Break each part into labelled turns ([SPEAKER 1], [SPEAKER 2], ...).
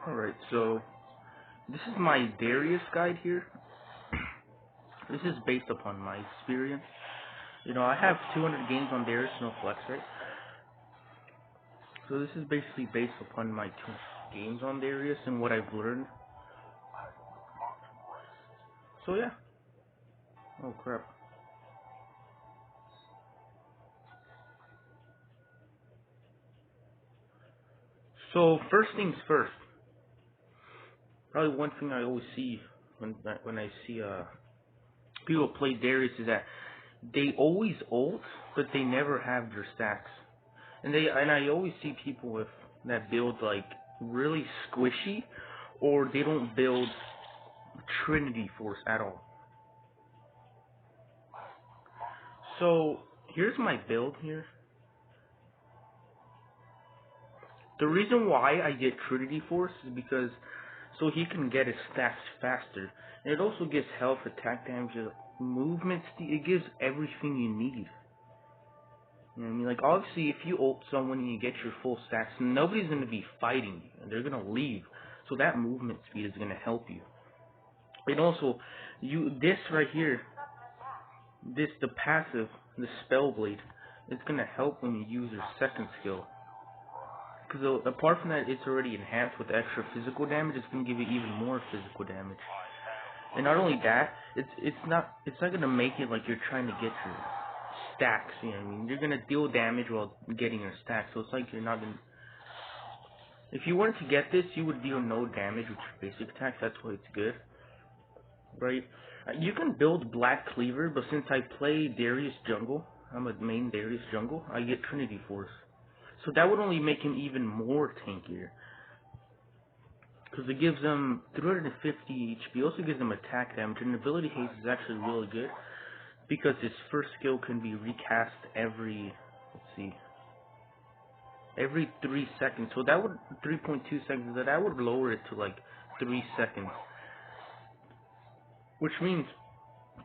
[SPEAKER 1] Alright, so this is my Darius guide here. This is based upon my experience. You know, I have 200 games on Darius, no flex, right? So this is basically based upon my 2 games on Darius and what I've learned. So yeah. Oh crap. So first things first. Probably one thing I always see when I see people play Darius is that they always ult, but they never have their stacks. And I always see people with that build like really squishy, or they don't build Trinity Force at all. So here's my build here. The reason why I get Trinity Force is because so he can get his stacks faster, and it also gives health, attack damage, movement speed. It gives everything you need. You know what I mean? Like obviously, if you ult someone and you get your full stacks, nobody's gonna be fighting you, and they're gonna leave. So that movement speed is gonna help you. And also, this right here, the passive, the spell blade, it's gonna help when you use your second skill. Because apart from that, it's already enhanced with extra physical damage. It's gonna give you even more physical damage. And not only that, it's not gonna make it like you're trying to get your stacks. You know what I mean? You're gonna deal damage while getting your stacks. So it's like you're not gonna. If you wanted to get this, you would deal no damage with your basic attacks. That's why it's good, right? You can build Black Cleaver, but since I play Darius jungle, I'm a main Darius jungle, I get Trinity Force. So that would only make him even more tankier. Because it gives him 350 HP, also gives him attack damage, and ability haste is actually really good. Because his first skill can be recast every, every 3 seconds. So that would, 3.2 seconds, that would lower it to like 3 seconds. Which means,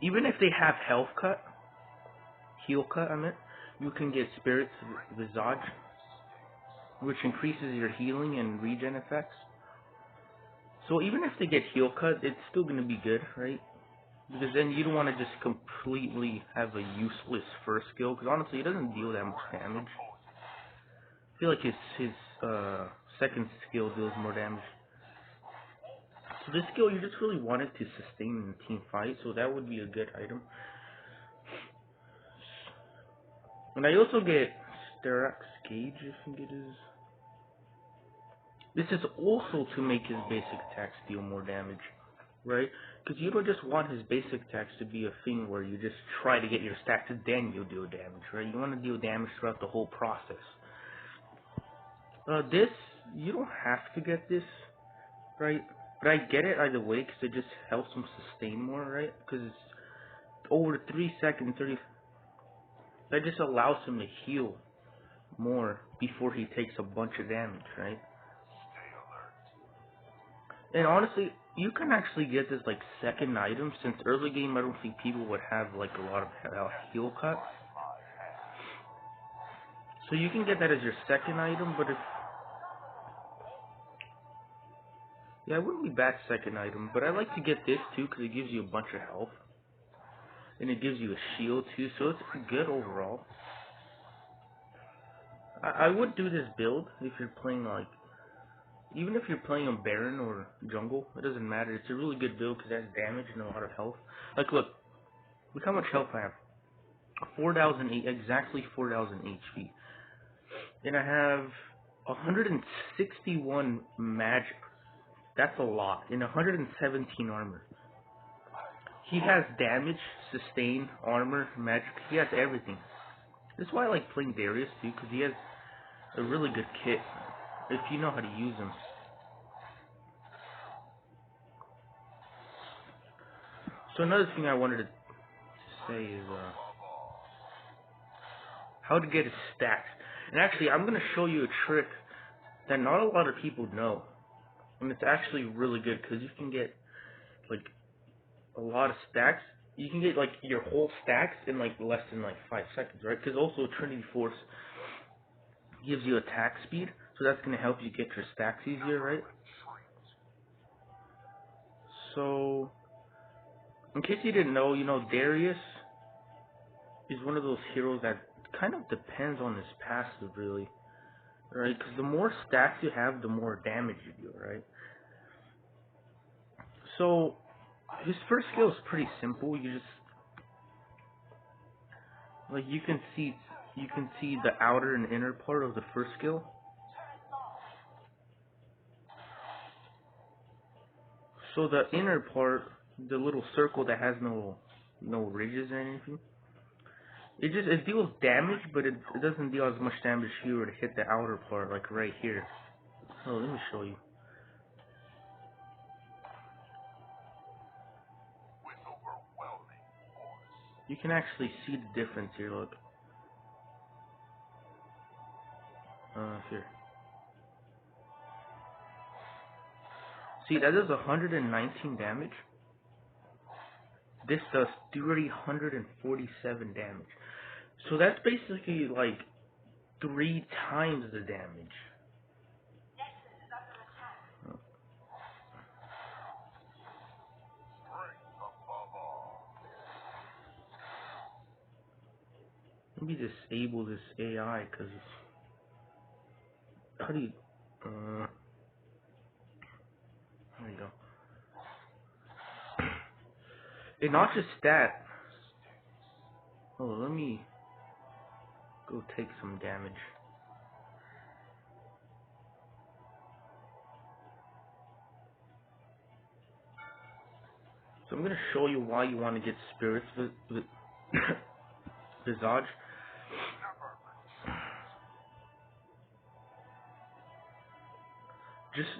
[SPEAKER 1] even if they have health cut, heal cut I meant, you can get Spirit's Visage, which increases your healing and regen effects. So even if they get heal cut, it's still going to be good, right? Because then you don't want to just completely have a useless first skill, because honestly it doesn't deal that much damage. I feel like his second skill deals more damage. So this skill you just really want it to sustain in a team fight, so that would be a good item. And I also get Steraks Gauge, I think it is. This is also to make his basic attacks deal more damage, right? Because you don't just want his basic attacks to be a thing where you just try to get your stacks and then you'll deal damage, right? You want to deal damage throughout the whole process. This, you don't have to get this, right? But I get it either way because it just helps him sustain more, right? Because it's over 3 seconds, 30. That just allows him to heal more before he takes a bunch of damage, right? And honestly, you can actually get this like second item, since early game I don't think people would have like a lot of heal cut. So you can get that as your second item, but if... Yeah, it wouldn't be bad second item, but I like to get this too because it gives you a bunch of health. And it gives you a shield too, so it's good overall. I would do this build if you're playing like... Even if you're playing on Baron or Jungle, it doesn't matter. It's a really good build because it has damage and a lot of health. Like look how much health I have. 4,008, exactly 4,000 HP. And I have 161 magic. That's a lot. And 117 armor. He has damage, sustain, armor, magic. He has everything. That's why I like playing Darius too, because he has a really good kit if you know how to use him. So another thing I wanted to say is how to get his stacks. And actually, I'm going to show you a trick that not a lot of people know. And it's actually really good because you can get like a lot of stacks. You can get like your whole stacks in like less than like 5 seconds, right? Because also Trinity Force gives you attack speed, so that's going to help you get your stacks easier, right? So, in case you didn't know, Darius is one of those heroes that kind of depends on his passive, really. Right? Because the more stacks you have, the more damage you do, right? So, his first skill is pretty simple. You just, like, you can see the outer and inner part of the first skill. So the inner part, the little circle that has no ridges or anything, it deals damage, but it doesn't deal as much damage if you were to hit the outer part, like right here. Oh, let me show you. You can actually see the difference here. Look, here. See, that does 119 damage. This does 347 damage. So that's basically like 3 times the damage. Let me disable this AI, because how do you, there you go. And not just that. Oh, let me go take some damage. So I'm going to show you why you want to get Spirit's Visage.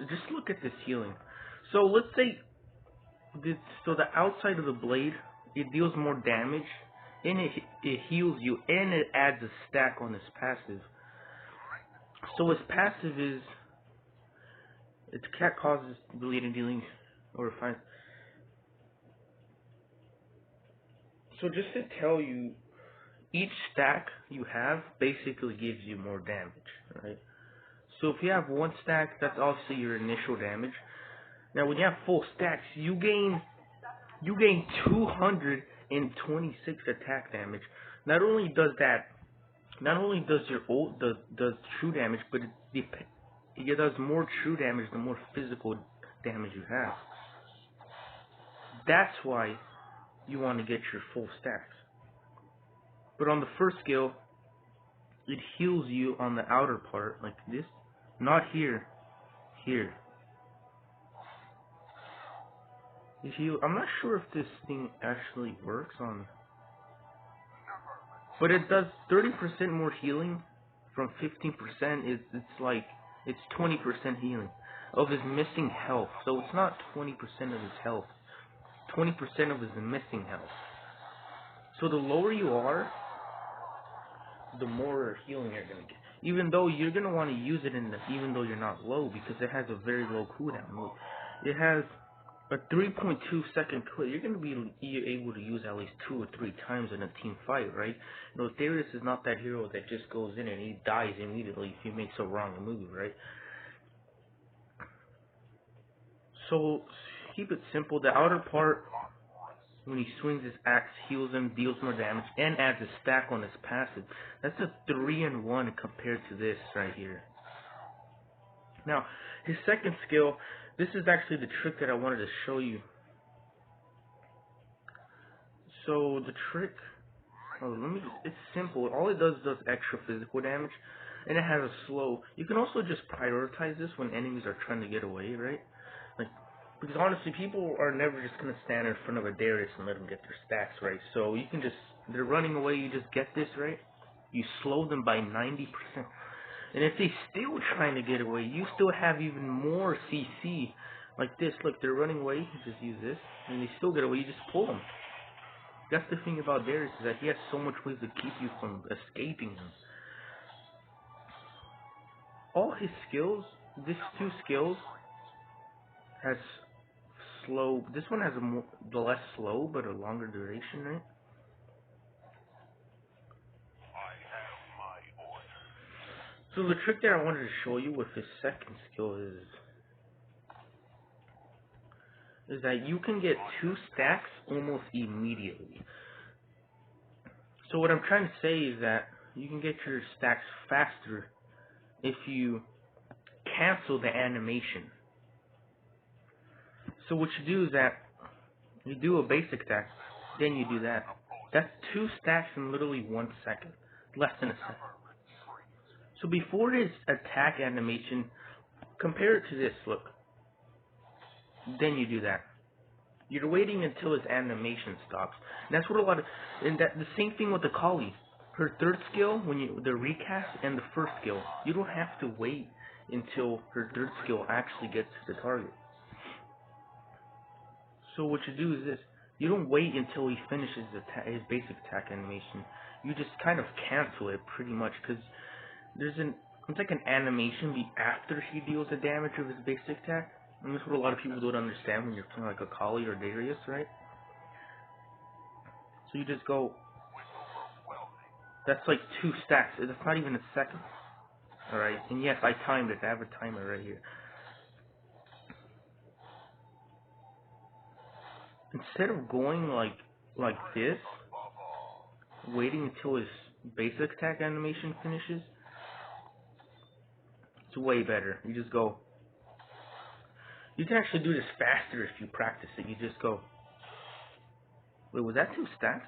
[SPEAKER 1] Just look at this healing. So let's say the outside of the blade, it deals more damage, and it heals you, and it adds a stack on his passive. So his passive is, its cat causes bleeding, dealing, or fine. So just to tell you, each stack you have basically gives you more damage, right? So if you have 1 stack, that's obviously your initial damage. Now when you have full stacks, you gain 226 attack damage. Not only does your ult does true damage, but it does more true damage the more physical damage you have. That's why you want to get your full stacks. But on the first skill, it heals you on the outer part, like this. Not here. Here. I'm not sure if this thing actually works on, but it does 30% more healing from 15%. It's 20% healing of his missing health. So it's not 20% of his health. 20% of his missing health. So the lower you are, the more healing you're gonna get. Even though you're gonna want to use it even though you're not low, because it has a very low cooldown. Look, it has a 3.2 second cooldown. You're gonna be able to use at least 2 or 3 times in a team fight, right? Darius is not that hero that just goes in and he dies immediately if he makes a wrong move, right? So keep it simple. The outer part, when he swings his axe, heals him, deals more damage, and adds a stack on his passive. That's a 3-in-1 compared to this right here. Now, his second skill, this is actually the trick that I wanted to show you. So the trick, it's simple. All it does extra physical damage, and it has a slow. You can also just prioritize this when enemies are trying to get away, right? Because honestly, people are never just going to stand in front of a Darius and let them get their stacks, right? So you can they're running away, you just get this, right? You slow them by 90%. And if they still trying to get away, you still have even more CC. Like this, look, they're running away, you just use this, and they still get away, you just pull them. That's the thing about Darius, is that he has so much ways to keep you from escaping him. All his skills, these 2 skills, has slow. This one has the less slow, but a longer duration, right? So the trick that I wanted to show you with his second skill is, is that you can get 2 stacks almost immediately. So what I'm trying to say is that you can get your stacks faster if you cancel the animation. So what you do is that you do a basic attack, then you do that. That's 2 stacks in literally 1 second. Less than a second. So before his attack animation, compare it to this, look. Then you do that. You're waiting until his animation stops. And that's what a lot of, and that the same thing with the Kali. Her third skill, when you the recast and the first skill, you don't have to wait until her third skill actually gets to the target. So what you do is this: you don't wait until he finishes his basic attack animation. You just kind of cancel it pretty much, because it's like an animation after he deals the damage of his basic attack. And that's what a lot of people don't understand when you're playing like a Kali or Darius, right? So you just go. That's like 2 stacks. That's not even a second. Alright, and yes, I timed it. I have a timer right here. Instead of going like this, waiting until his basic attack animation finishes, it's way better. You just go. You can actually do this faster if you practice it. You just go. Wait, was that 2 stacks?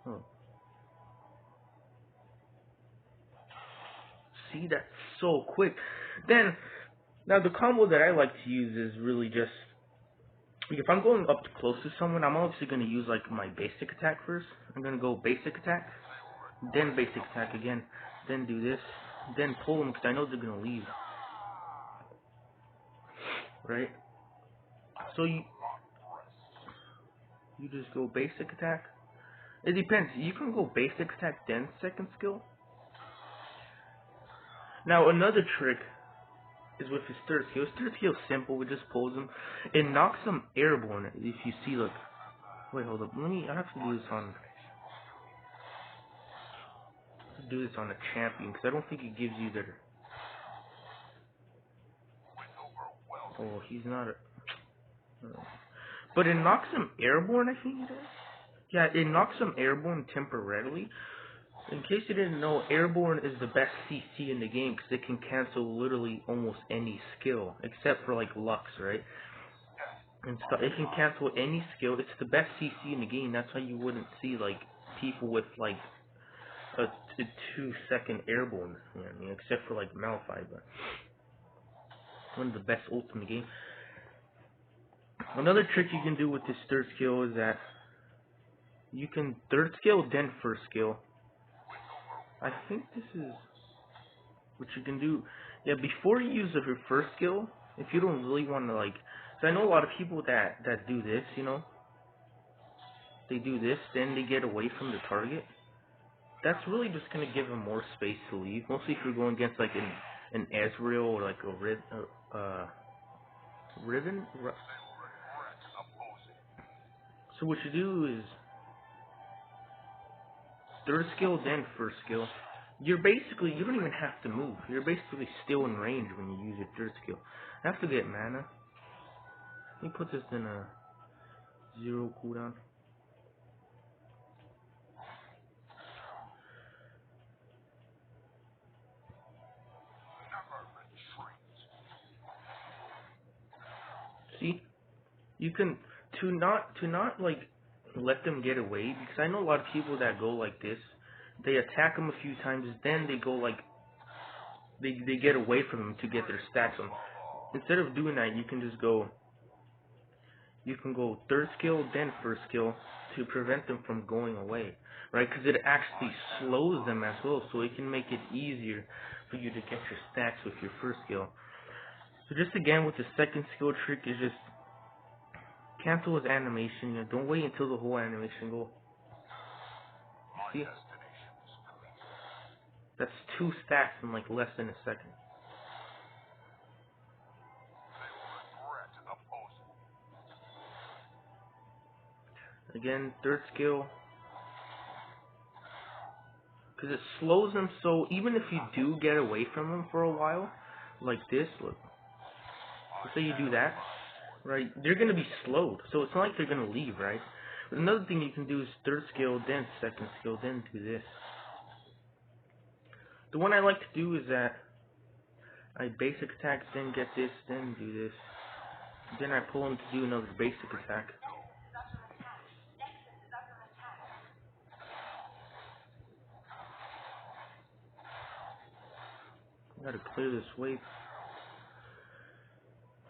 [SPEAKER 1] Oh. See, that's so quick. Then, now the combo that I like to use is really just, if I'm going up close to someone, I'm obviously going to use like my basic attack first. I'm going to go basic attack, then basic attack again, then do this, then pull them because I know they're going to leave. Right? So you just go basic attack. It depends. You can go basic attack, then second skill. Now another trick is with his third skill. His third skill is simple. We just pulls him. It knocks him airborne. If you see, look. Wait, hold up. I have to do this on. Do this on a champion because I don't think it gives you the. Oh, he's not a. But it knocks him airborne. I think it is. Yeah, it knocks him airborne temporarily. In case you didn't know, airborne is the best CC in the game because it can cancel literally almost any skill except for like Lux, right? And so it can cancel any skill. It's the best CC in the game. That's why you wouldn't see like people with like a 2-second airborne, you know what I mean? Except for like Malphite, but one of the best ults in the game. Another trick you can do with this third skill is that you can third skill then first skill. I think this is what you can do. Yeah, before you use your first skill, if you don't really want to like, so I know a lot of people that do this, you know. They do this, then they get away from the target. That's really just gonna give them more space to leave. Mostly if you're going against like an Ezreal or like a Riven. So what you do is third skill, then first skill. You don't even have to move. You're basically still in range when you use your third skill. I have to get mana. Let me put this in a 0 cooldown. See? You can to not like let them get away, because I know a lot of people that go like this. They attack them a few times, then they go like they get away from them to get their stacks on. Instead of doing that, you can just go. You can go third skill, then first skill to prevent them from going away, right? Because it actually slows them as well, so it can make it easier for you to get your stacks with your first skill. So just again with the second skill trick is just cancel his animation. You know, don't wait until the whole animation goes. See? That's 2 stacks in like less than a second. Again, third skill. Because it slows them, so even if you do get away from them for a while, like this, look. Let's say you do that. right? They're gonna be slowed, so it's not like they're gonna leave, right? But another thing you can do is third skill, then second skill, then do this. The one I like to do is that I basic attack, then get this, then do this. Then I pull him to do another basic attack. Gotta clear this wave.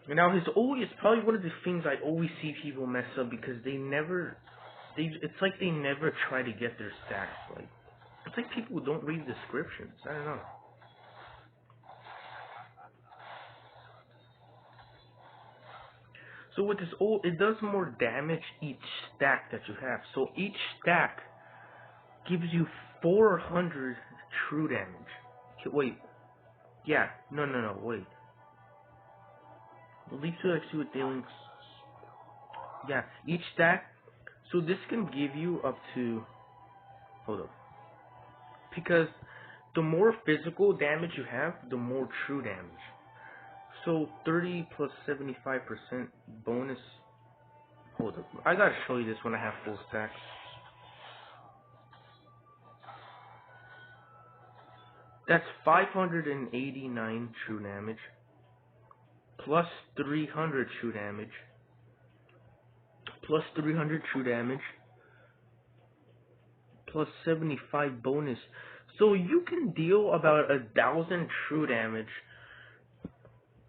[SPEAKER 1] And now his ult is probably one of the things I always see people mess up because it's like they never try to get their stacks. Like, it's like people don't read descriptions. I don't know. So with this ult, it does more damage each stack that you have. So each stack gives you 400 true damage. Wait. Yeah. No. Wait. At least I see what dealing. Yeah. Each stack. So this can give you up to. Hold up. Because the more physical damage you have, the more true damage. So 30 plus 75% bonus. Hold up. I gotta show you this when I have full stacks. That's 589 true damage. Plus 300 true damage. Plus 300 true damage. Plus 75 bonus. So you can deal about 1,000 true damage.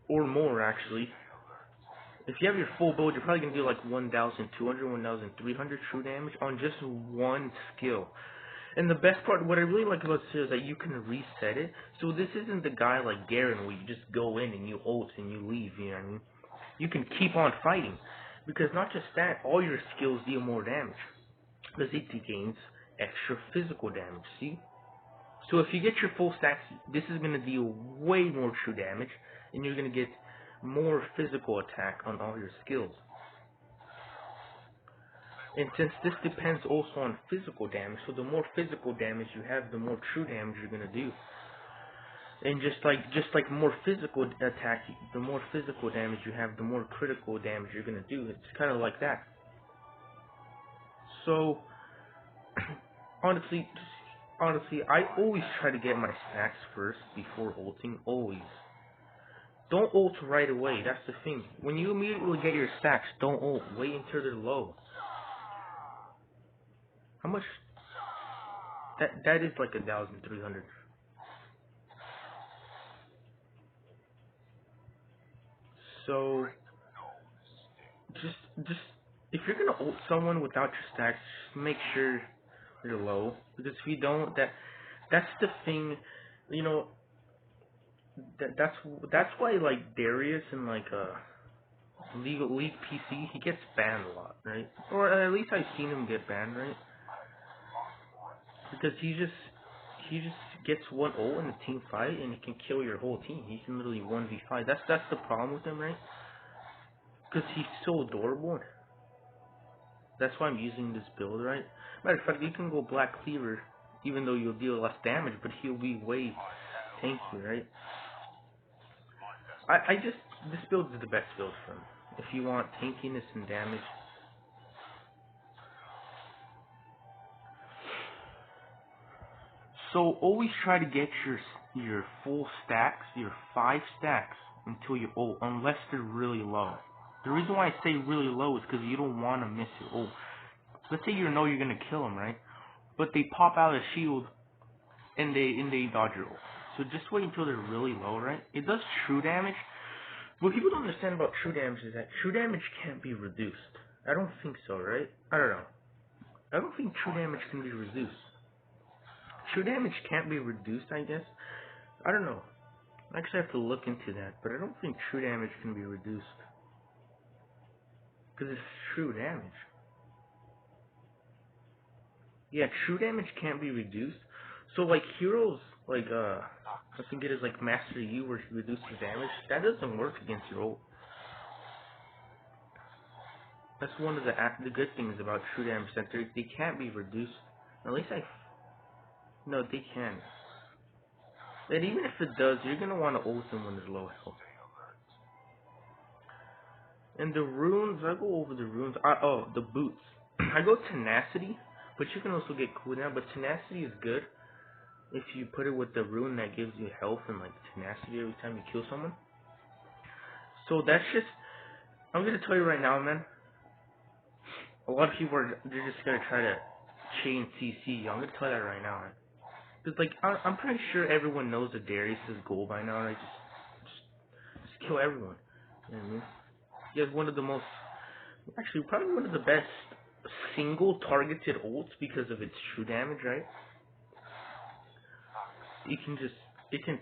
[SPEAKER 1] Or more, actually. If you have your full build, you're probably going to do like 1,200, 1,300 true damage on just one skill. And the best part, what I really like about this is that you can reset it. So this isn't the guy like Garen where you just go in and you ult and you leave, you know what I mean? You can keep on fighting. Because not just that, all your skills deal more damage. Because it gains extra physical damage, see? So if you get your full stacks, this is going to deal way more true damage. And you're going to get more physical attack on all your skills. And since this depends also on physical damage, so the more physical damage you have, the more true damage you're gonna do. And just like more physical attack, the more physical damage you have, the more critical damage you're gonna do. It's kind of like that. So honestly, I always try to get my stacks first before ulting. Always. Don't ult right away. That's the thing. When you immediately get your stacks, don't ult. Wait until they're low. How much? That is like 1,300. So just if you're gonna ult someone without your stacks, just make sure you're low. Because if you don't, that's the thing. You know, that's why like Darius and like League PC, he gets banned a lot, right? Or at least I've seen him get banned, right? Because he just gets one ult in a team fight and he can kill your whole team. He can literally 1v5. That's the problem with him, right? Because he's so adorable. That's why I'm using this build, right? Matter of fact, you can go Black Cleaver, even though you'll deal less damage, but he'll be way tanky, right? This build is the best build for him. If you want tankiness and damage. So always try to get your full stacks, your 5 stacks, until you ult, unless they're really low. The reason why I say really low is because you don't want to miss your ult. Let's say you know you're gonna kill them, right? But they pop out a shield and they dodge your ult. So just wait until they're really low, right? It does true damage. What people don't understand about true damage is that true damage can't be reduced. I don't think so, right? I don't know. I don't think true damage can be reduced. True damage can't be reduced, I guess. I don't know. I actually have to look into that, but I don't think true damage can be reduced. Because it's true damage. Yeah, true damage can't be reduced. So like heroes, like I think it is like Master Yi where he reduces damage. That doesn't work against your ult. That's one of the good things about true damage, that they can't be reduced. At least no, they can. And even if it does, you're gonna want to ult them when they're low health. And the runes, I go over the runes. Oh, the boots. I go tenacity, but you can also get cooldown. But tenacity is good if you put it with the rune that gives you health and like tenacity every time you kill someone. So that's just, I'm gonna tell you right now, man. A lot of people they're just gonna try to chain CC you. I'm gonna tell you that right now, man. Cause like I'm pretty sure everyone knows that Darius is gold by now, right? Just kill everyone. You know what I mean? He has one of the most, actually probably one of the best single targeted ults because of its true damage, right? It can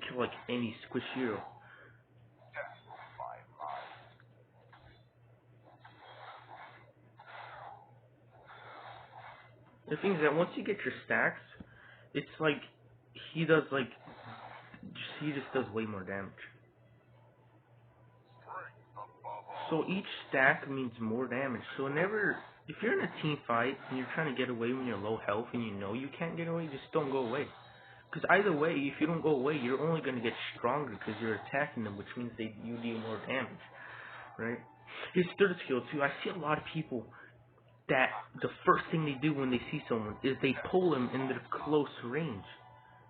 [SPEAKER 1] kill like any squish hero. The thing is that once you get your stacks, it's like he just does way more damage. So each stack means more damage. So if you're in a team fight and you're trying to get away when you're low health and you know you can't get away, just don't go away. Because either way, if you don't go away, you're only going to get stronger because you're attacking them, which means you deal more damage, right? His third skill too, I see a lot of people that the first thing they do when they see someone is they pull them in their close range.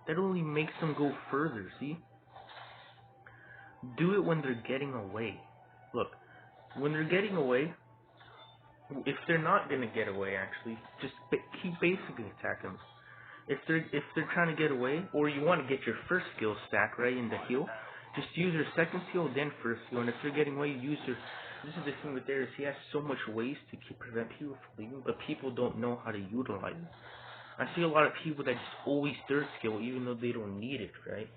[SPEAKER 1] That only makes them go further, see? Do it when they're getting away. Look, when they're getting away, if they're not going to get away actually, just keep basically attacking them. If they're trying to get away, or you want to get your first skill stack right in the heal, just use your second skill, then first skill, and if they're getting away, use your... This is the thing with Darius, he has so much ways to prevent people from leaving, but people don't know how to utilize it. I see a lot of people that just always third skill, even though they don't need it, right?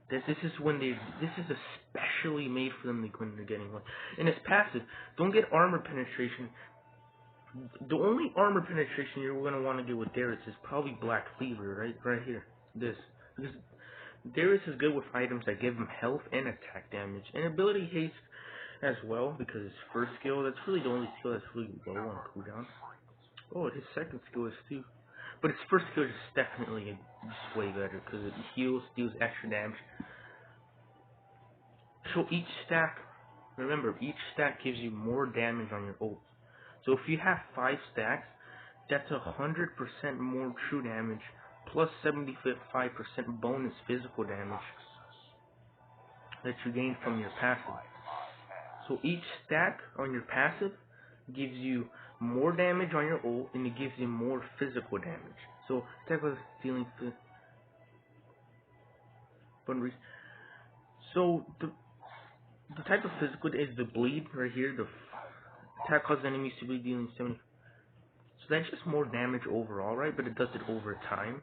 [SPEAKER 1] This is especially made for them when they're getting away. And it's passive. Don't get armor penetration. The only armor penetration you're going to want to get with Darius is probably Black Fever, right here. This. Because Darius is good with items that give him health and attack damage. And ability haste as well, because his first skill, that's really the only skill that's really low on cooldown. Oh, his second skill is too. But his first skill is definitely just way better, because it heals, deals extra damage. So each stack, remember, each stack gives you more damage on your ult. So if you have 5 stacks, that's 100% more true damage, plus 75% bonus physical damage that you gain from your passive. So each stack on your passive gives you more damage on your ult, and it gives you more physical damage. So attack was dealing so the type of physical is the bleed right here. The attack causes enemies to bleed, dealing 70. So that's just more damage overall, right? But it does it over time.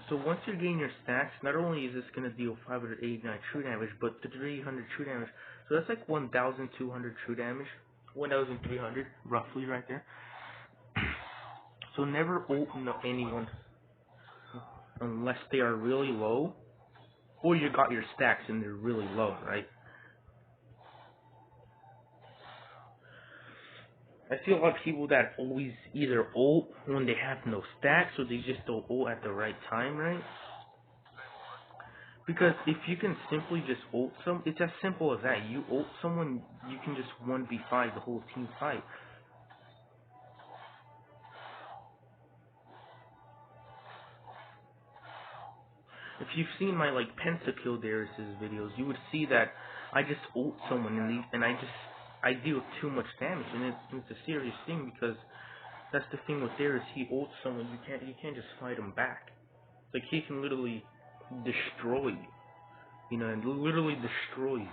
[SPEAKER 1] So once you gain your stacks, not only is this going to deal 589 true damage, but 300 true damage. So that's like 1,200 true damage. 1,300, roughly, right there. So never ult anyone unless they are really low, or you got your stacks and they're really low, right? I see a lot of people that always either ult when they have no stacks, or they just don't ult at the right time, right? Because if you can simply just ult it's as simple as that. You ult someone, you can just 1v5 the whole team fight. If you've seen my like pentakill Darius's videos, you would see that I just ult someone and I deal too much damage, and it's a serious thing, because that's the thing with Darius. He ults someone, you can't just fight him back. Like, he can literally destroy you, you know, and literally destroy you.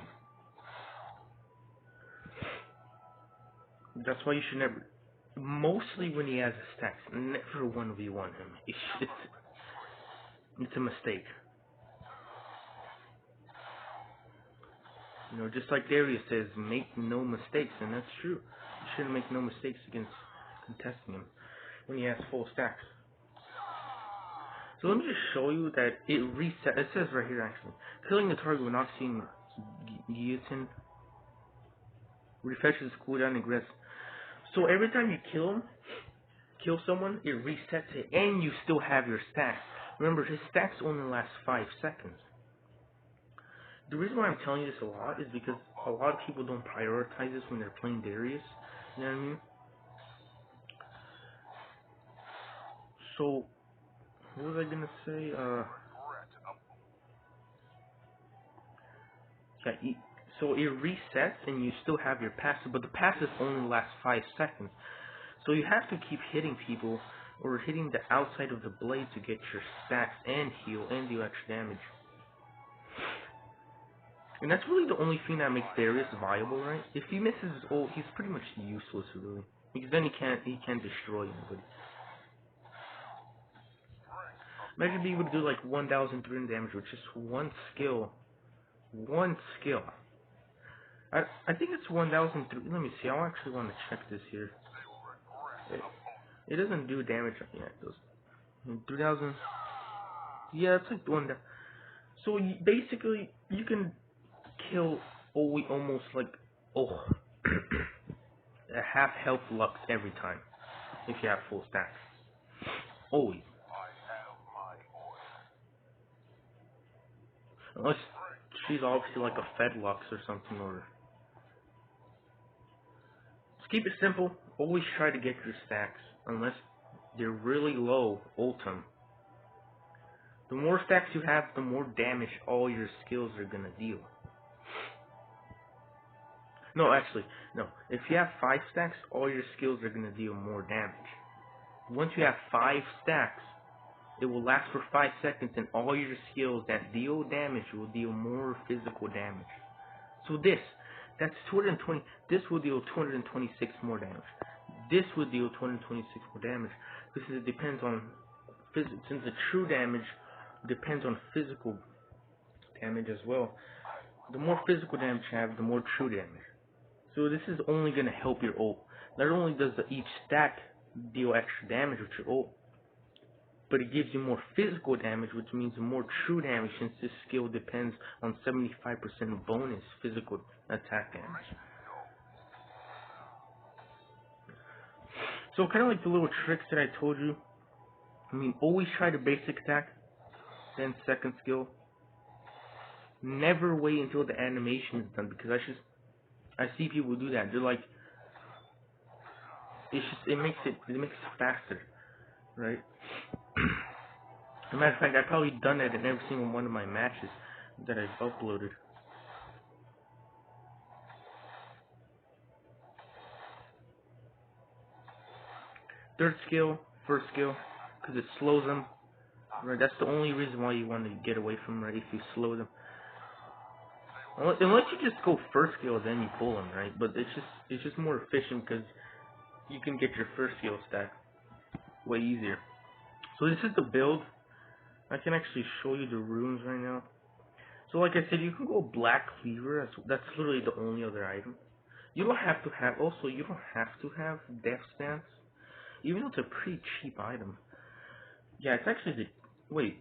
[SPEAKER 1] That's why you should never, mostly when he has a stacks, never 1v1 him. It's a mistake. You know, just like Darius says, make no mistakes, and that's true. You shouldn't make no mistakes against contesting him when he has full stacks. So let me just show you that it reset. It says right here, actually, killing the target without seeing guillotine refreshes cooldown and regrets. So every time you kill someone, it resets it, and you still have your stacks. Remember, his stacks only last 5 seconds. The reason why I'm telling you this a lot is because a lot of people don't prioritize this when they're playing Darius. You know what I mean? So, what was I gonna say? Yeah, so it resets and you still have your passive, but the passive only lasts 5 seconds. So you have to keep hitting people or hitting the outside of the blade to get your stacks and heal and do extra damage. And that's really the only thing that makes Darius viable, right? If he misses his ult, he's pretty much useless, really, because then he can't destroy anybody. Imagine being able to do like 1,300 damage with just one skill. One skill. I think it's 1,003. Let me see. I actually want to check this here. It doesn't do damage. Yeah, it does. 3,000. Yeah, it's like one. So basically, you can kill almost like a half health Lux every time if you have full stacks. Always. Unless she's obviously like a Fed Lux or something, or just keep it simple. Always try to get your stacks, unless they're really low. Ult them. The more stacks you have, the more damage all your skills are gonna deal. No, actually, no. If you have 5 stacks, all your skills are gonna deal more damage. Once you have 5 stacks, it will last for 5 seconds, and all your skills that deal damage will deal more physical damage. So that's 220. This will deal 226 more damage. This will deal 226 more damage. Because it depends on physics. Since the true damage depends on physical damage as well. The more physical damage you have, the more true damage. So this is only going to help your ult. Not only does each stack deal extra damage with your ult, but it gives you more physical damage, which means more true damage, since this skill depends on 75% bonus physical attack damage. So kind of like the little tricks that I told you. I mean, always try the basic attack, then second skill. Never wait until the animation is done, because I see people do that. They're like, it makes it faster, right? As a matter of fact, I've probably done that in every single one of my matches that I've uploaded. Third skill, first skill, because it slows them. Right, that's the only reason why you want to get away from them, right? If you slow them, unless you just go first skill, then you pull them, right? But it's just more efficient because you can get your first skill stack way easier. So this is the build. I can actually show you the runes right now. So like I said, you can go Black Cleaver. That's literally the only other item. You don't have to have. Also, you don't have to have Death Stance, even though it's a pretty cheap item. Yeah, it's actually wait.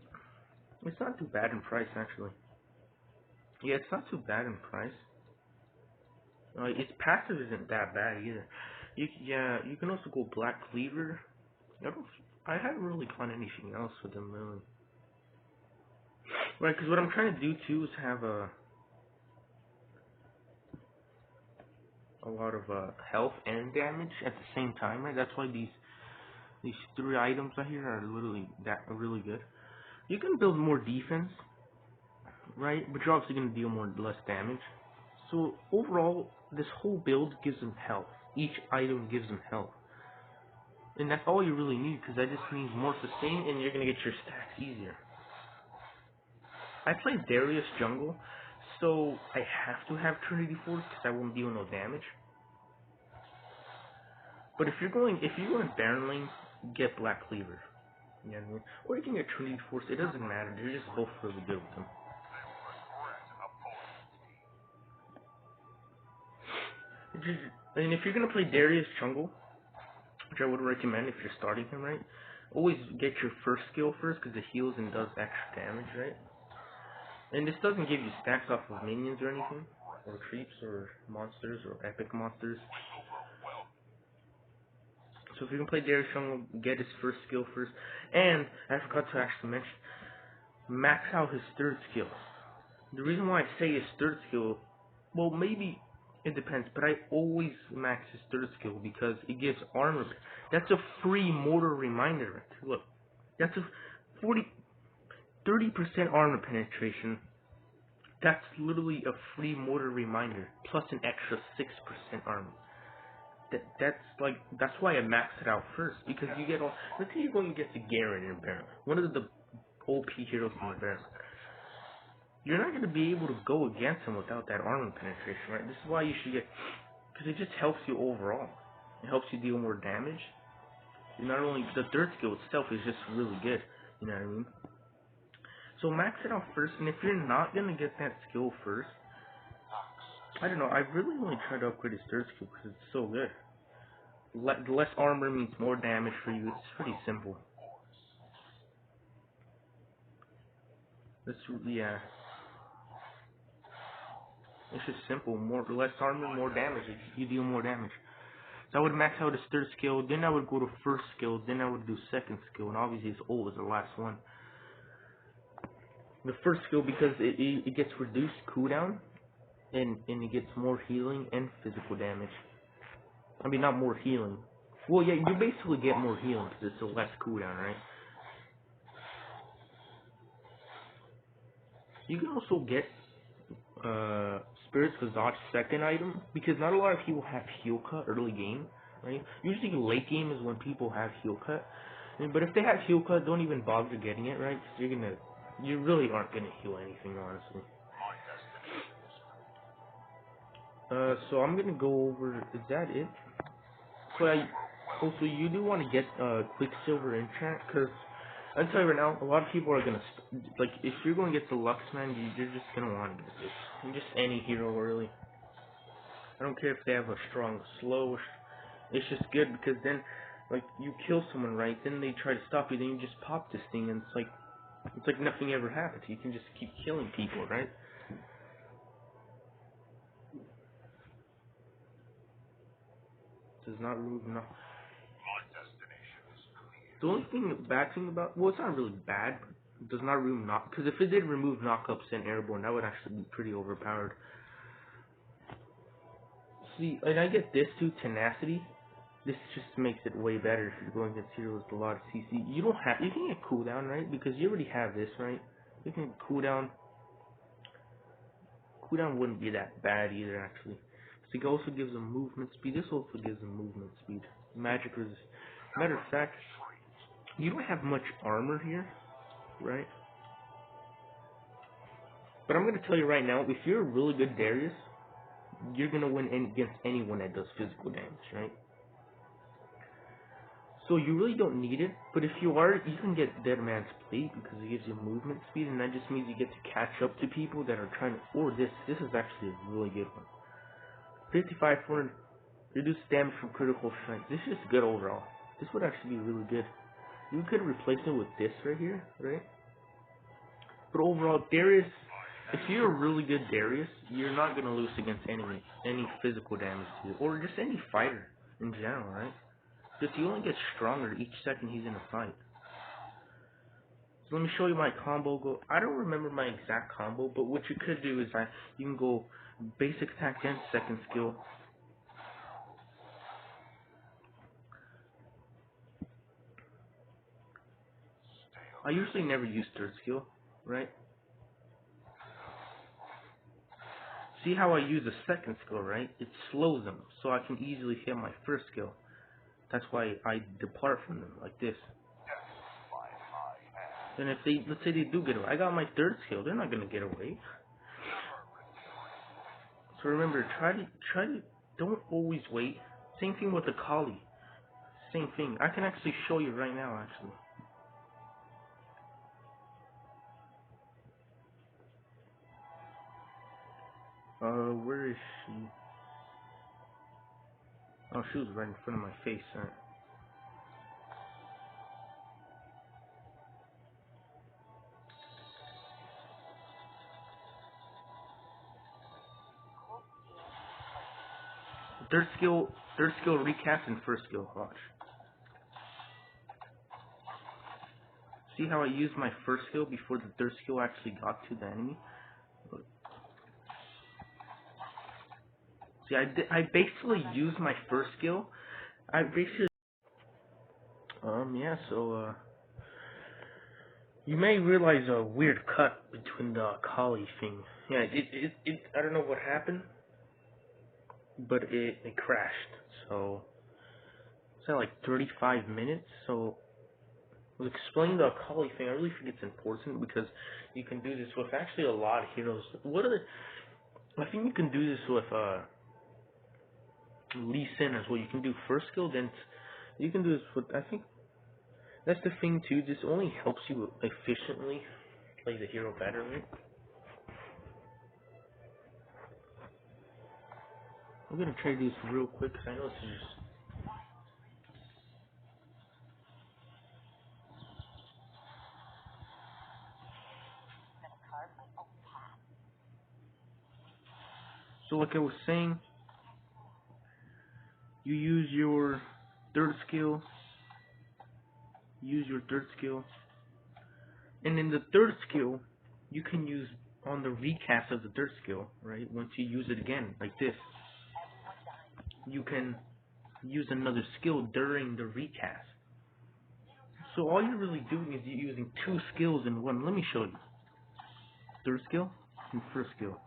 [SPEAKER 1] It's not too bad in price, actually. Yeah, it's not too bad in price. Its passive isn't that bad either. You can also go Black Cleaver. I haven't really found anything else with them, really. Right, because what I'm trying to do too is have a lot of health and damage at the same time, right? That's why these 3 items right here are really good. You can build more defense, right? But you're obviously going to deal less damage. So overall, this whole build gives them health. Each item gives them health. And that's all you really need, because that just means more sustain, and you're going to get your stacks easier. I play Darius jungle, so I have to have Trinity Force, because I won't deal no damage. But if you're going Baron lane, get Black Cleaver. You know what I mean? Or you can get Trinity Force, it doesn't matter, they're just both really good with them. And if you're gonna play Darius jungle, which I would recommend if you're starting him, right? Always get your first skill first, because it heals and does extra damage, right? And this doesn't give you stacks off of minions or anything, or creeps, or monsters, or epic monsters. So if you can play Darius jungle, get his first skill first. And I forgot to actually mention, max out his third skill. The reason why I say his third skill Well, maybe it depends, but I always max his third skill because it gives armor. That's a free mortar reminder. Right? Look, that's a 30% armor penetration. That's literally a free mortar reminder plus an extra 6% armor. That's why I maxed it out first because you get all. Let's say you're going to get the Garen in Baron, one of the OP heroes in the Baron. You're not going to be able to go against him without that armor penetration, right? This is why you should get, because it just helps you overall. It helps you deal more damage. Not only the third skill itself is just really good, you know what I mean? So max it out first, and if you're not going to get that skill first, I don't know, I really only tried to upgrade his third skill because it's so good. Less armor means more damage for you. It's pretty simple. Yeah. It's just simple. Less armor, more damage. You deal more damage. So I would max out his third skill, then I would go to first skill, then I would do second skill, and obviously his ult is the last one. The first skill because it gets reduced cooldown, and it gets more healing and physical damage. I mean, not more healing. Well, yeah, you basically get more healing because it's a less cooldown, right? You can also get Spirit's Visage second item because not a lot of people have heal cut early game, right? Usually late game is when people have heal cut. But if they have heal cut, don't even bother getting it, right? Because you really aren't gonna heal anything, honestly. So I'm gonna go over. Is that it? Also, you do want to get Quicksilver enchant because I'll tell you right now, a lot of people are gonna like if you're going to get the Luxman, you're just gonna want to get this. And just any hero really. I don't care if they have a strong slow. It's just good because then, like, you kill someone, right? Then they try to stop you. Then you just pop this thing, and it's like nothing ever happened. You can just keep killing people, right? Does not remove no. The only bad thing about, well, it's not really bad. It does not remove knock, because if it did remove knockups and airborne, that would actually be pretty overpowered. See, and I get this too, tenacity. This just makes it way better if you're going against heroes with a lot of CC. You can get cooldown, right? Because you already have this, right? You can cooldown. Cooldown wouldn't be that bad either, actually. So it also gives them movement speed. This also gives them movement speed. Magic resist. Matter of fact, you don't have much armor here, right? But I'm gonna tell you right now, if you're a really good Darius, you're gonna win against anyone that does physical damage, right? So you really don't need it, but if you are, you can get Dead Man's Plate because it gives you movement speed, and that just means you get to catch up to people that are trying to. Or this is actually a really good one. 55 for reduced damage from critical strike. This is good overall. This would actually be really good. You could replace it with this right here, right? But overall, Darius, if you're a really good Darius, you're not gonna lose against any physical damage to you, or just any fighter in general, right? Because he only gets stronger each second he's in a fight. So let me show you my combo. I don't remember my exact combo, but what you could do is you can go basic attack and second skill. I usually never use third skill, right? See how I use a second skill, right? It slows them, so I can easily hit my first skill. That's why I depart from them like this. Then if let's say they do get away, I got my third skill. They're not gonna get away. So remember, try to don't always wait. Same thing with the Kali. Same thing. I can actually show you right now, actually. Where is she? Oh, she was right in front of my face, huh? Third skill recast and first skill. Watch. See how I used my first skill before the third skill actually got to the enemy? Look. See, I basically use my first skill. I basically, yeah, so, you may realize a weird cut between the collie thing. Yeah, I don't know what happened, but it crashed. So, it's at like 35 minutes, so, explaining the collie thing, I really think it's important because you can do this with actually a lot of heroes. I think you can do this with, Lee Sin as well. You can do first skill, then you can do this with, I think, that's the thing too, this only helps you efficiently play the hero better, right? I'm gonna try this real quick because I know this is just... So like I was saying, you use your third skill, and in the third skill, you can use on the recast of the third skill, right? Once you use it again, like this, you can use another skill during the recast. So all you're really doing is you're using two skills in one. Let me show you. Third skill and first skill.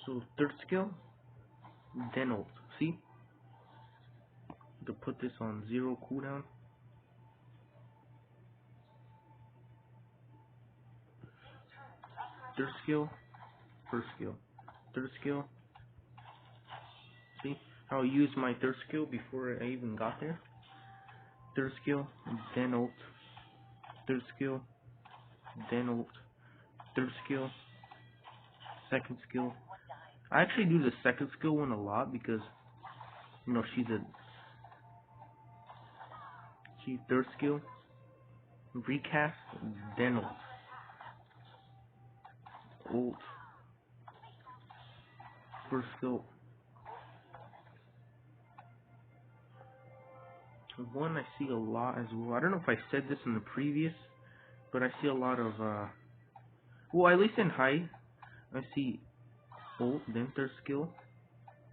[SPEAKER 1] So third skill, then ult. See? To put this on 0 cooldown. Third skill, first skill. Third skill. See? I'll use my third skill before I even got there. Third skill, then ult. Third skill, then ult. Third skill, second skill. I actually do the second skill one a lot because, you know, she's third skill, recast, then ult. Ult. First skill. One I see a lot as well. I don't know if I said this in the previous, but I see a lot of, well, at least in high, I see ult, then third skill,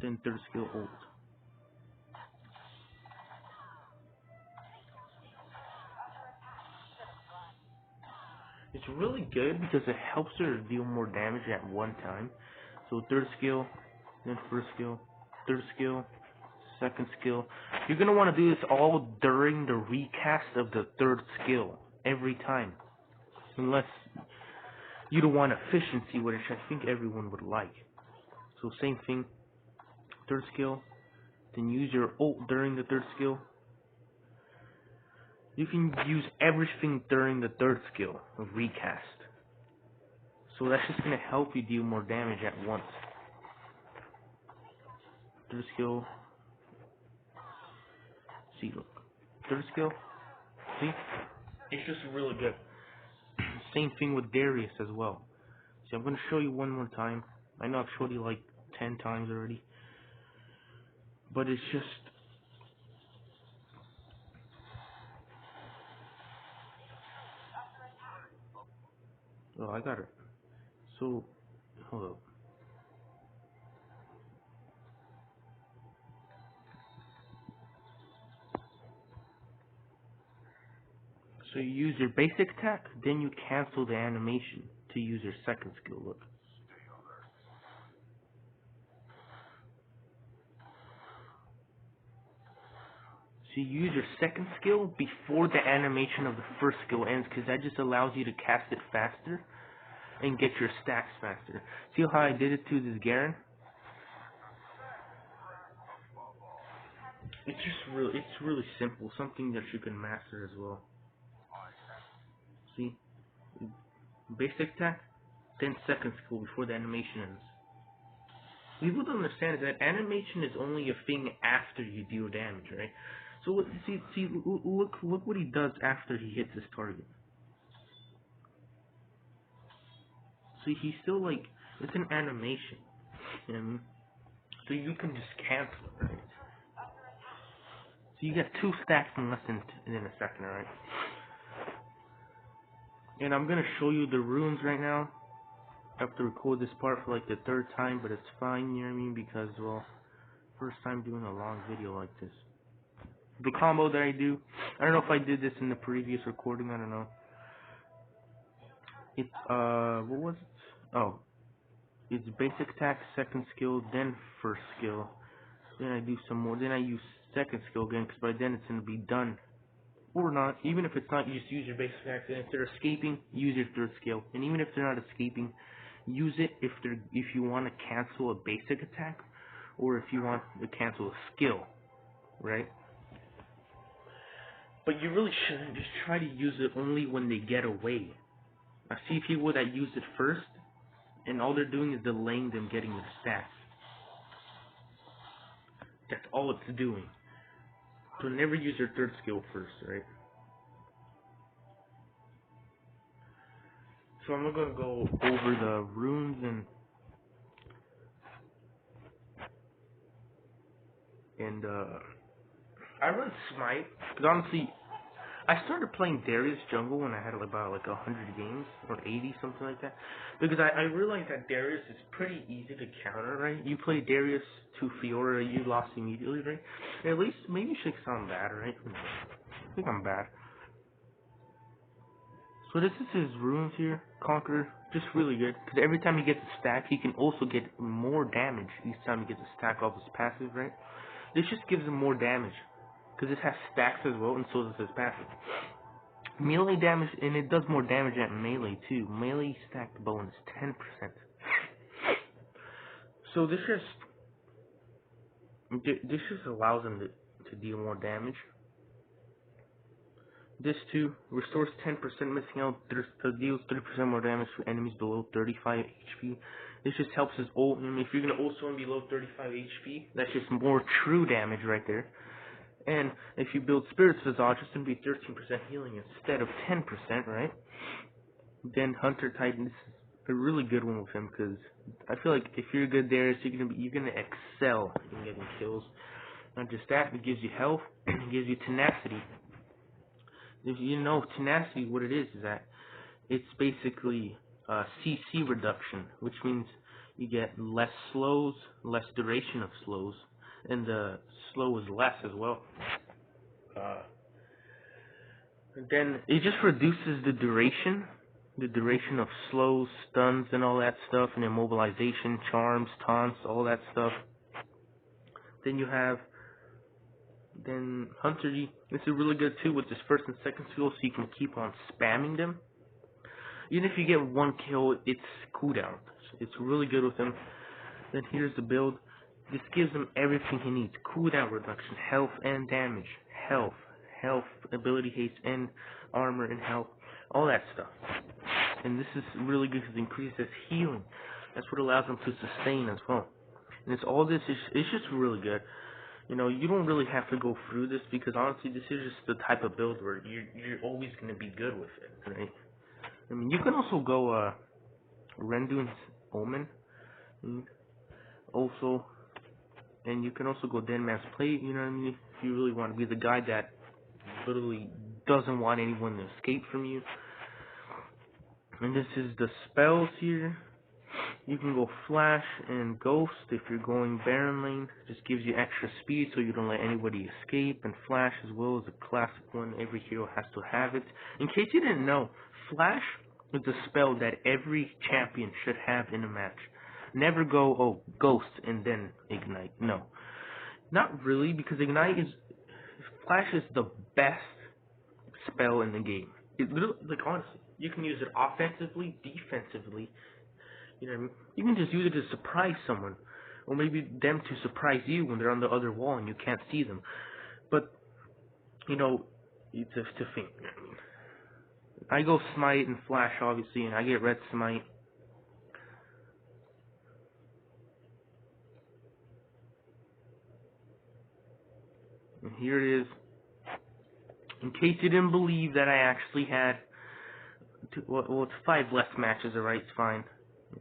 [SPEAKER 1] ult. It's really good because it helps her deal more damage at one time. So third skill, then first skill, third skill, second skill. You're going to want to do this all during the recast of the third skill every time. Unless you don't want efficiency, which I think everyone would like. So same thing, third skill, then use your ult during the third skill. You can use everything during the third skill of recast. So that's just going to help you deal more damage at once. Third skill. See, look. Third skill. See? It's just really good. Same thing with Darius as well. See, I'm going to show you one more time. I know I've showed you like 10 times already. But it's just... Oh, I got it. So, hold up. So you use your basic attack, then you cancel the animation to use your second skill. Look. So you use your second skill before the animation of the first skill ends, because that just allows you to cast it faster and get your stacks faster. See how I did it to this Garen? It's really simple, something that you can master as well. See? Basic attack, then second skill before the animation ends. People don't understand is that animation is only a thing after you deal damage, right? So look what he does after he hits his target. See, he's still like, it's an animation, you know what I mean? So you can just cancel it, right? So you get 2 stacks in less than a second, right? And I'm gonna show you the runes right now. I have to record this part for like the third time, but it's fine, you know what I mean? Because, well, first time doing a long video like this. The combo that I do, I don't know if I did this in the previous recording, I don't know. It's, what was it? Oh, it's basic attack, second skill, then first skill. Then I do some more, then I use second skill again, because by then it's going to be done. Or not, even if it's not, you just use your basic attack, and if they're escaping, use your third skill. And even if they're not escaping, use it if you want to cancel a basic attack, or if you want to cancel a skill, right? But you really shouldn't just try to use it only when they get away. I see people that use it first, and all they're doing is delaying them getting the stats. That's all it's doing. So never use your third skill first, right? So I'm gonna go over the runes and I run Smite, because honestly, I started playing Darius jungle when I had about like 100 games, or 80, something like that. Because I realized that Darius is pretty easy to counter, right? You play Darius to Fiora, you lost immediately, right? At least, maybe Shake sound bad, right? I think I'm bad. So this is his runes here, Conqueror, just really good. Because every time he gets a stack, he can also get more damage each time he gets a stack off his passive, right? This just gives him more damage. Because it has stacks as well, and so does his passive. Melee damage, and it does more damage at melee too. Melee stacked bonus 10%. So this just allows him to deal more damage. This too restores 10% missing out, deals 30% more damage to enemies below 35 HP. This just helps his ult. If you're gonna ult someone below 35 HP, that's just more true damage right there. And if you build Spirit's Visage, it's going to be 13% healing instead of 10%, right? Then Hunter Titan is a really good one with him, because I feel like if you're good there, so you're gonna excel in getting kills. Not just that, it gives you health, it gives you tenacity. If you know tenacity, what it is that it's basically CC reduction, which means you get less slows, less duration of slows, and the slow is less as well. Then it just reduces the duration of slows, stuns, and all that stuff, and immobilization, charms, taunts, all that stuff. Then you have Hunter. This is really good too with his first and second skill, so you can keep on spamming them. Even if you get one kill, it's cooldown. It's really good with him. Then here's the build. This gives him everything he needs. Cooldown reduction, health and damage. Health, ability haste, and armor and health. All that stuff. And this is really good because it increases healing. That's what allows him to sustain as well. And it's all this, it's just really good. You know, you don't really have to go through this because honestly, this is just the type of build where you're always going to be good with it, right? I mean, you can also go, Renduin's Omen. Also, and you can also go Dead Man's Plate, you know what I mean? If you really want to be the guy that literally doesn't want anyone to escape from you. And this is the spells here. You can go Flash and Ghost if you're going Baron lane. Just gives you extra speed so you don't let anybody escape. And Flash as well is a classic one. Every hero has to have it. In case you didn't know, Flash is a spell that every champion should have in a match. Never go, oh, Ghost and then Ignite. No. Not really, because Ignite is... Flash is the best spell in the game. It literally, like, honestly, you can use it offensively, defensively. You know what I mean? You can just use it to surprise someone. Or maybe them to surprise you when they're on the other wall and you can't see them. But, you know, it's a thing. You know what I mean? I go Smite and Flash, obviously, and I get Red Smite. And here it is. In case you didn't believe that I actually had, well, it's 5 less matches, alright, it's fine.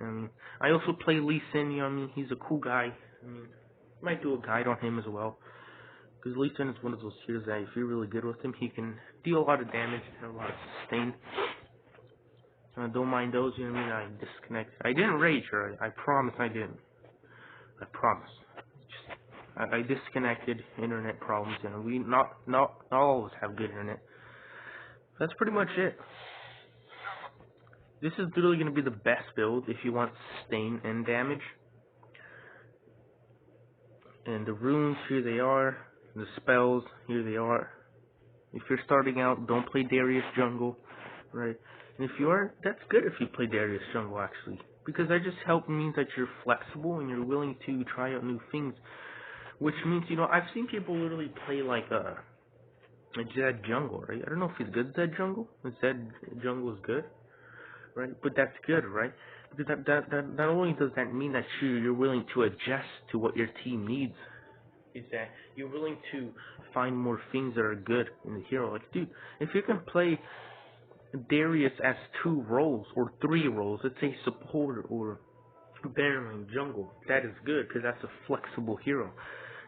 [SPEAKER 1] You know what I mean? I also play Lee Sin, you know what I mean? He's a cool guy. I mean, might do a guide on him as well. Because Lee Sin is one of those heroes that if you're really good with him, he can deal a lot of damage and a lot of sustain. Don't mind those, you know what I mean? I disconnected. I didn't rage, or I promise I didn't. I promise. I disconnected. Internet problems, and we not all of us have good internet. That's pretty much it. This is literally going to be the best build if you want sustain and damage. And the runes, here they are. The spells, here they are. If you're starting out, don't play Darius jungle, right? And if you are, that's good if you play Darius jungle, actually. Because that just means that you're flexible and you're willing to try out new things. Which means, you know, I've seen people literally play like a Zed jungle, right? I don't know if he's good Zed jungle. Zed jungle is good, right? But that's good, right? Because that not only does that mean that you're willing to adjust to what your team needs, is that you're willing to find more things that are good in the hero. Like, dude, if you can play Darius as 2 roles or 3 roles, let's say support or Baron jungle, that is good because that's a flexible hero.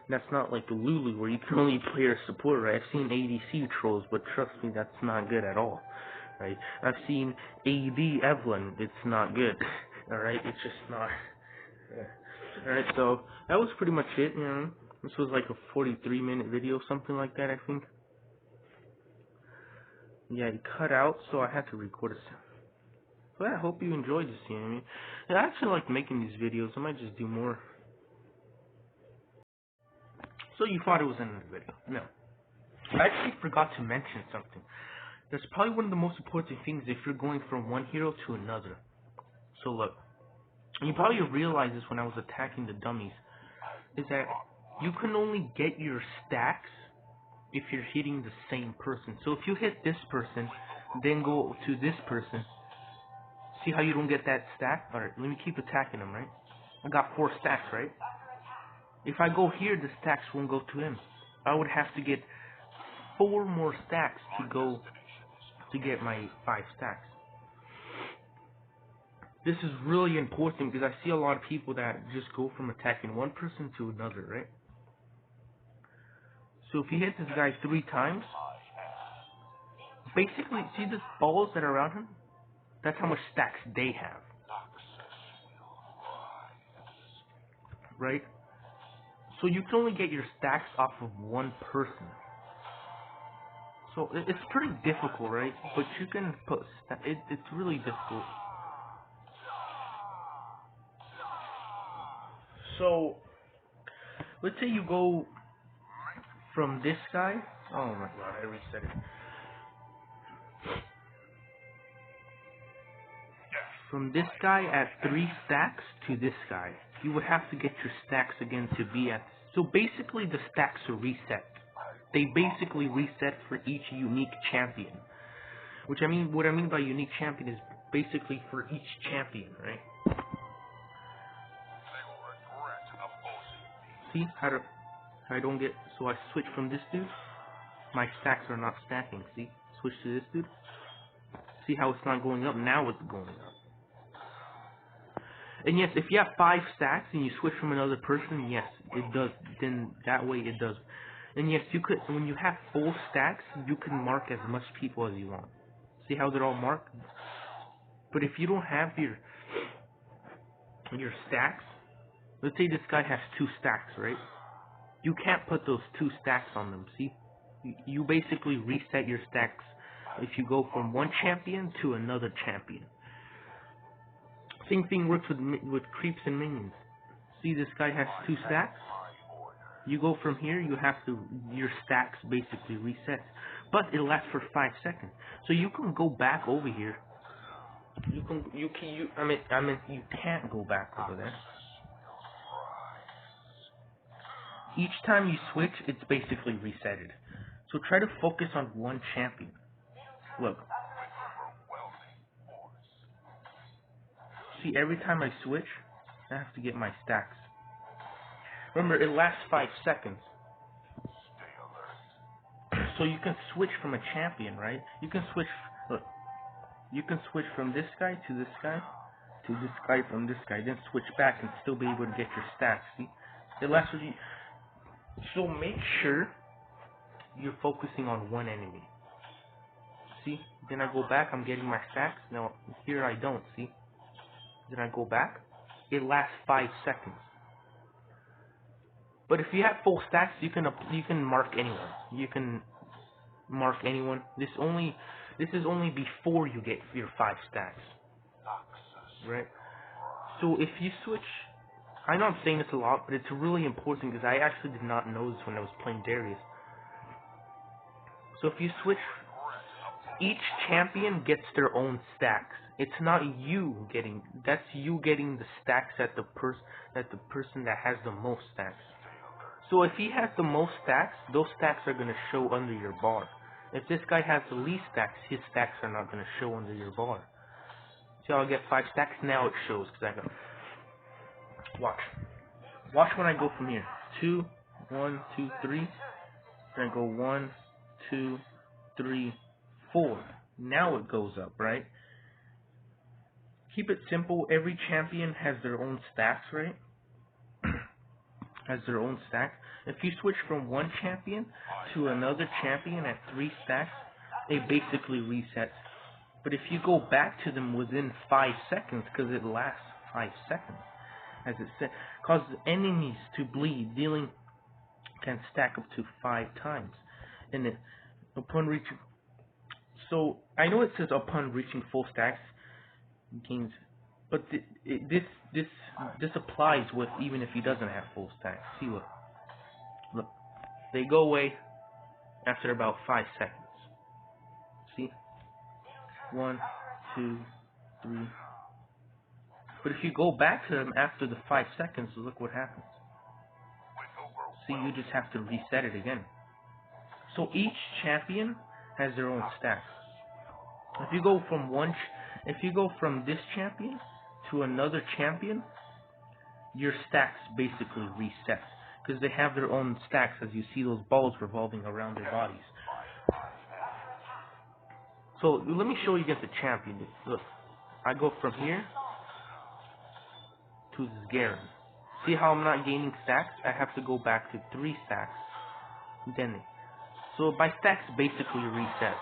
[SPEAKER 1] That's not like the Lulu where you can only play her support, right? I've seen ADC trolls, but trust me, that's not good at all, right? I've seen AD Evelyn, it's not good, alright? It's just not. Alright, so that was pretty much it, you know? This was like a 43-minute video, something like that, I think. Yeah, it cut out, so I had to record it. But I hope you enjoyed this, you know what I mean? I actually like making these videos. I might just do more. So you thought it was another video. No. I actually forgot to mention something. That's probably one of the most important things if you're going from one hero to another. So look, you probably realized this when I was attacking the dummies, is that you can only get your stacks if you're hitting the same person. So if you hit this person, then go to this person, see how you don't get that stack? Alright, let me keep attacking him, right? I got 4 stacks, right? If I go here, the stacks won't go to him. I would have to get 4 more stacks to get my 5 stacks. This is really important because I see a lot of people that just go from attacking one person to another, right? So if you hit this guy 3 times, basically, see the balls that are around him? That's how much stacks they have. Right? So you can only get your stacks off of one person. So it's pretty difficult, right? But you can put it's really difficult. So let's say you go from this guy. Oh my god, I reset it. From this guy at 3 stacks to this guy, you would have to get your stacks again to be at. So basically, the stacks are reset. They basically reset for each unique champion. What I mean by unique champion is basically for each champion, right? See how I don't get. So I switch from this dude. My stacks are not stacking. See, switch to this dude. See how it's not going up? Now it's going up. And yes, if you have 5 stacks and you switch from another person, yes, it does. Then that way it does. And yes, you could, when you have full stacks, you can mark as much people as you want. See how they're all marked? But if you don't have your stacks, let's say this guy has 2 stacks, right? You can't put those 2 stacks on them, see? You basically reset your stacks if you go from one champion to another champion. Same thing works with creeps and minions. See, this guy has 2 stacks. You go from here, you have to, your stacks basically reset. But it lasts for 5 seconds. So you can go back over here. You can't go back over there. Each time you switch, it's basically resetted. So try to focus on one champion. Look. See, every time I switch, I have to get my stacks. Remember, it lasts 5 seconds. So you can switch from a champion, right? You can switch, look. You can switch from this guy to this guy, to this guy from this guy, then switch back and still be able to get your stacks, see? It lasts for you. So make sure you're focusing on one enemy. See? Then I go back, I'm getting my stacks. Now, here I don't, see? Then I go back. It lasts 5 seconds. But if you have full stacks, you can mark anyone. You can mark anyone. This is only before you get your 5 stacks. Right? So if you switch, I know I'm saying this a lot, but it's really important because I actually did not know this when I was playing Darius. So if you switch, each champion gets their own stacks. It's not you getting, that's you getting the stacks at the person that has the most stacks. So if he has the most stacks, those stacks are going to show under your bar. If this guy has the least stacks, his stacks are not going to show under your bar. See, I'll get 5 stacks, now it shows, because I go, watch when I go from here. 2, 1, 2, 3, then I go 1, 2, 3, 4. Now it goes up, right? Keep it simple. Every champion has their own stacks, right? Has their own stacks. If you switch from one champion to another champion at 3 stacks, it basically resets. But if you go back to them within 5 seconds, because it lasts 5 seconds, as it said, causes enemies to bleed, dealing can stack up to 5 times. And it, upon reaching, so I know it says upon reaching full stacks, gains, but this applies with even if he doesn't have full stacks. See, look, they go away after about 5 seconds. See, 1, 2, 3. But if you go back to them after the 5 seconds, look what happens. See, you just have to reset it again. So each champion has their own stacks. If you go from this champion to another champion, your stacks basically reset because they have their own stacks. As you see those balls revolving around their bodies. So let me show you against the champion. Look, I go from here to this Garen. See how I'm not gaining stacks? I have to go back to 3 stacks. Then, so my stacks basically reset.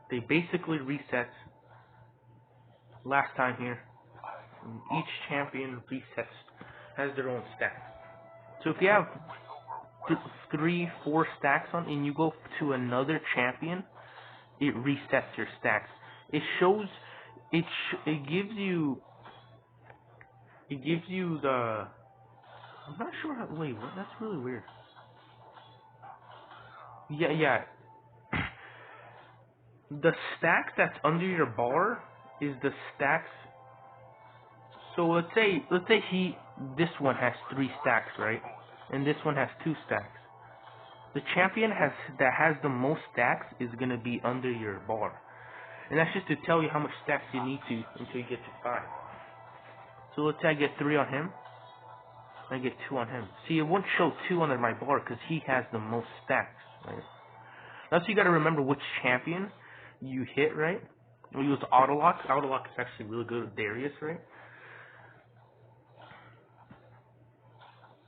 [SPEAKER 1] They basically reset. Last time here, each champion resets, has their own stacks. So if you have 3, 4 stacks on, and you go to another champion, it resets your stacks. It shows. It gives you the, I'm not sure how, wait, what? That's really weird. Yeah. The stack that's under your bar is the stacks. So let's say this one has 3 stacks, right? And this one has 2 stacks. The champion that has the most stacks is gonna be under your bar. And that's just to tell you how much stacks you need to until you get to 5. So let's say I get 3 on him. I get 2 on him. See, it won't show 2 under my bar because he has the most stacks, right? That's you got to remember which champion you hit, right? We use autolock. Autolock is actually really good with Darius, right?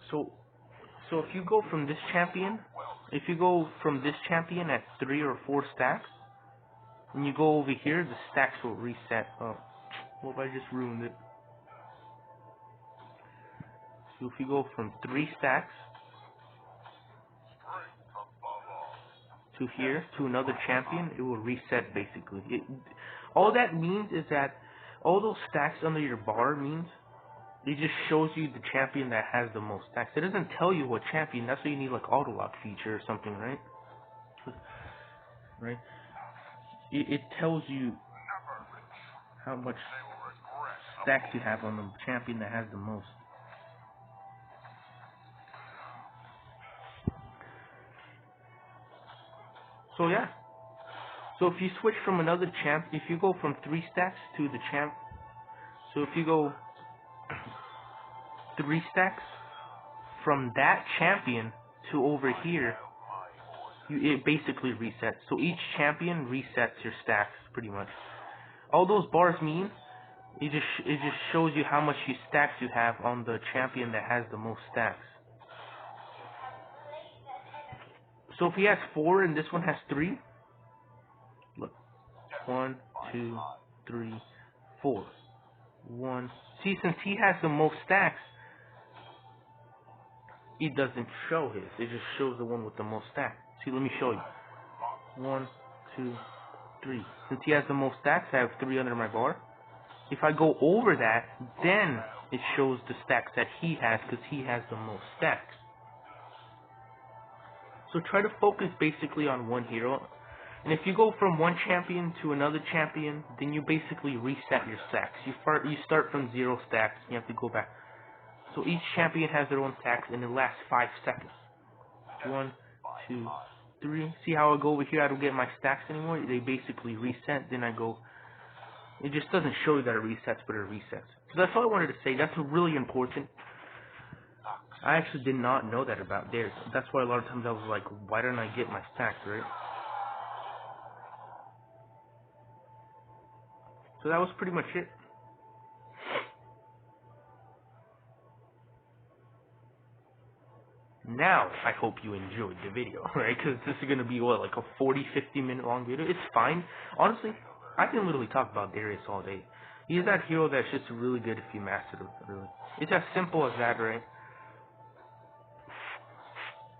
[SPEAKER 1] So if you go from this champion, at 3 or 4 stacks, and you go over here, the stacks will reset. Oh, well, I just ruined it. So if you go from 3 stacks to here, to another champion, it will reset basically. All that means is that all those stacks under your bar means it just shows you the champion that has the most stacks. It doesn't tell you what champion. That's why you need like autolock feature or something, right? Right? It tells you how much stacks you have on the champion that has the most. So yeah. So if you switch from another champ, if you go from 3 stacks to the champ, so if you go 3 stacks from that champion to over here, it basically resets. So each champion resets your stacks pretty much. All those bars mean it just shows you how much stacks you have on the champion that has the most stacks. So if he has 4 and this one has 3, look. 1, 2, 3, 4. 1. See, since he has the most stacks, it doesn't show his. It just shows the one with the most stacks. See, let me show you. 1, 2, 3. Since he has the most stacks, I have 3 under my bar. If I go over that, then it shows the stacks that he has because he has the most stacks. So try to focus basically on one hero. And if you go from one champion to another champion, then you basically reset your stacks. You start from 0 stacks. You have to go back. So each champion has their own stacks, and it lasts 5 seconds. 1, 2, 3. See how I go over here? I don't get my stacks anymore. They basically reset. Then I go. It just doesn't show you that it resets, but it resets. So that's all I wanted to say. That's really important. I actually did not know that about Darius. That's why a lot of times I was like, why didn't I get my stacks, right? So that was pretty much it. Now, I hope you enjoyed the video, right? Because this is going to be, what, like a 40-50 minute long video? It's fine. Honestly, I can literally talk about Darius all day. He's that hero that's just really good if you master him, really. It's as simple as that, right?